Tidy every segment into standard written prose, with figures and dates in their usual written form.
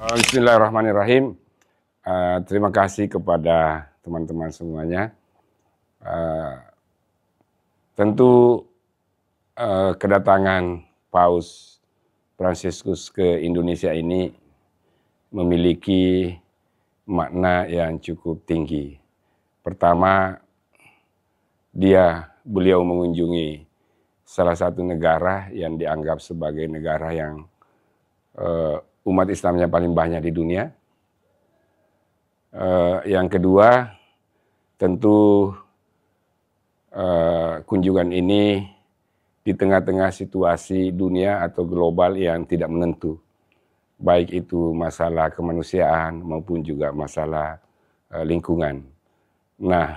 Bismillahirrahmanirrahim. Terima kasih kepada teman-teman semuanya. Tentu kedatangan Paus Fransiskus ke Indonesia ini memiliki makna yang cukup tinggi. Pertama, beliau mengunjungi salah satu negara yang dianggap sebagai negara yang umat Islamnya paling banyak di dunia. Yang kedua, tentu kunjungan ini di tengah-tengah situasi dunia atau global yang tidak menentu, baik itu masalah kemanusiaan maupun juga masalah lingkungan. Nah,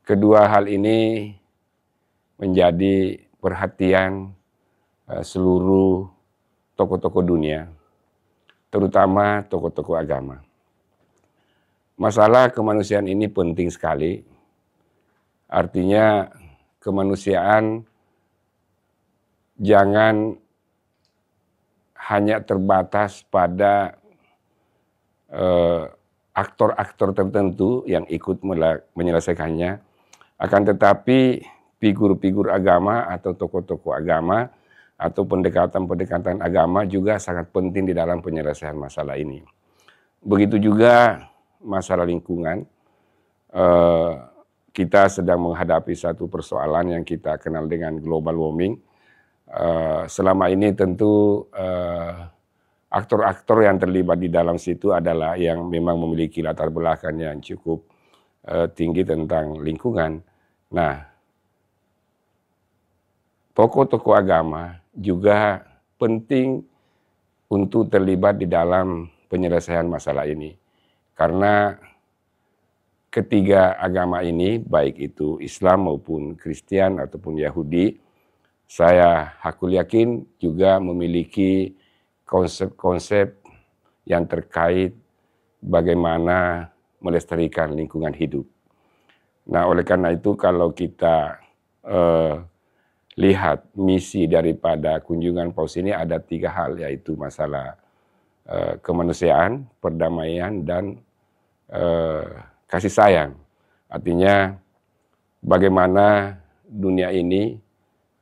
kedua hal ini menjadi perhatian seluruh tokoh-tokoh dunia, terutama tokoh-tokoh agama. Masalah kemanusiaan ini penting sekali, artinya kemanusiaan jangan hanya terbatas pada aktor-aktor tertentu yang ikut menyelesaikannya, akan tetapi figur-figur agama atau tokoh-tokoh agama atau pendekatan-pendekatan agama juga sangat penting di dalam penyelesaian masalah ini. Begitu juga masalah lingkungan. Kita sedang menghadapi satu persoalan yang kita kenal dengan global warming. Selama ini tentu aktor-aktor yang terlibat di dalam situ adalah yang memang memiliki latar belakang yang cukup tinggi tentang lingkungan. Nah, tokoh-tokoh agama juga penting untuk terlibat di dalam penyelesaian masalah ini. Karena ketiga agama ini, baik itu Islam maupun Kristen ataupun Yahudi, saya hakul yakin juga memiliki konsep-konsep yang terkait bagaimana melestarikan lingkungan hidup. Nah, oleh karena itu kalau kita lihat misi daripada kunjungan Paus ini ada 3 hal, yaitu masalah kemanusiaan, perdamaian, dan kasih sayang. Artinya bagaimana dunia ini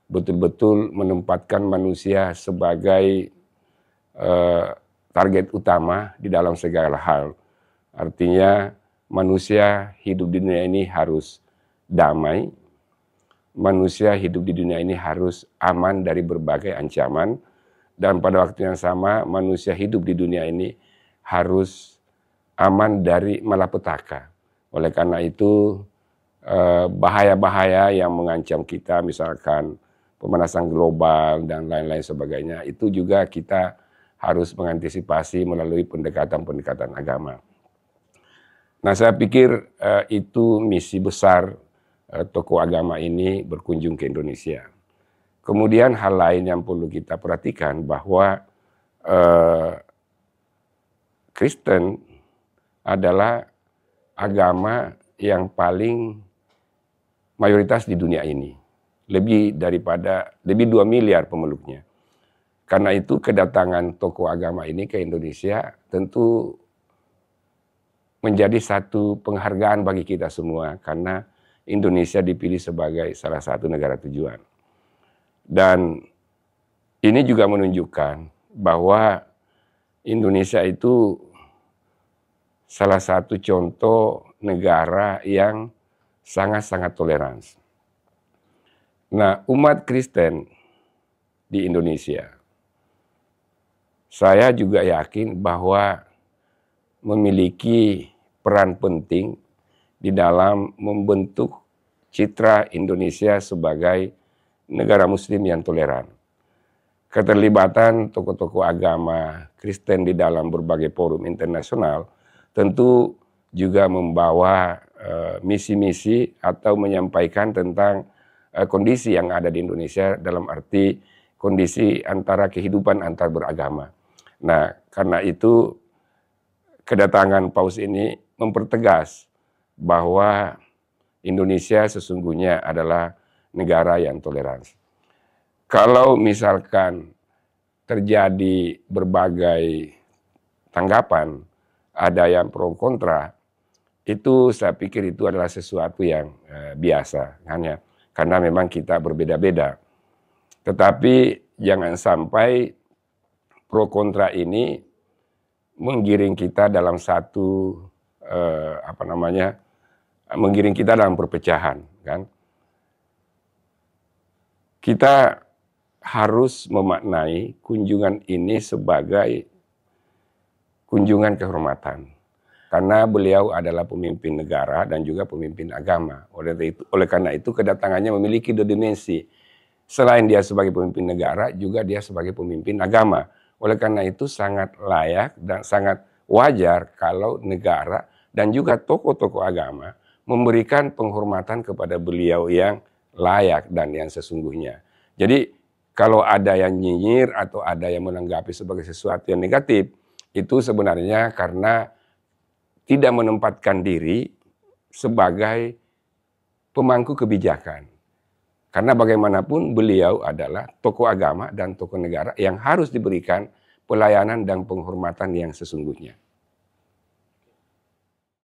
betul-betul menempatkan manusia sebagai target utama di dalam segala hal. Artinya manusia hidup di dunia ini harus damai, manusia hidup di dunia ini harus aman dari berbagai ancaman, dan pada waktu yang sama manusia hidup di dunia ini harus aman dari malapetaka. Oleh karena itu bahaya-bahaya yang mengancam kita, misalkan pemanasan global dan lain-lain sebagainya, itu juga kita harus mengantisipasi melalui pendekatan-pendekatan agama. Nah, saya pikir itu misi besar tokoh agama ini berkunjung ke Indonesia. Kemudian hal lain yang perlu kita perhatikan bahwa Kristen adalah agama yang paling mayoritas di dunia ini. Lebih 2 miliar pemeluknya. Karena itu kedatangan tokoh agama ini ke Indonesia tentu menjadi satu penghargaan bagi kita semua, karena Indonesia dipilih sebagai salah satu negara tujuan. Dan ini juga menunjukkan bahwa Indonesia itu salah satu contoh negara yang sangat-sangat toleran. Nah, umat Kristen di Indonesia, saya juga yakin bahwa memiliki peran penting di dalam membentuk citra Indonesia sebagai negara muslim yang toleran. Keterlibatan tokoh-tokoh agama Kristen di dalam berbagai forum internasional tentu juga membawa misi-misi atau menyampaikan tentang kondisi yang ada di Indonesia dalam arti kondisi antara kehidupan antar beragama. Nah, karena itu kedatangan Paus ini mempertegas bahwa Indonesia sesungguhnya adalah negara yang toleran. Kalau misalkan terjadi berbagai tanggapan, ada yang pro kontra, itu saya pikir itu adalah sesuatu yang biasa, kan ya. Karena memang kita berbeda-beda. Tetapi jangan sampai pro kontra ini menggiring kita dalam satu menggiring kita dalam perpecahan, kan. Kita harus memaknai kunjungan ini sebagai kunjungan kehormatan. Karena beliau adalah pemimpin negara dan juga pemimpin agama. Oleh karena itu kedatangannya memiliki dua dimensi. Selain dia sebagai pemimpin negara, juga dia sebagai pemimpin agama. Oleh karena itu sangat layak dan sangat wajar kalau negara dan juga tokoh-tokoh agama memberikan penghormatan kepada beliau yang layak dan yang sesungguhnya. Jadi kalau ada yang nyinyir atau ada yang menanggapi sebagai sesuatu yang negatif, itu sebenarnya karena tidak menempatkan diri sebagai pemangku kebijakan. Karena bagaimanapun beliau adalah tokoh agama dan tokoh negara yang harus diberikan pelayanan dan penghormatan yang sesungguhnya.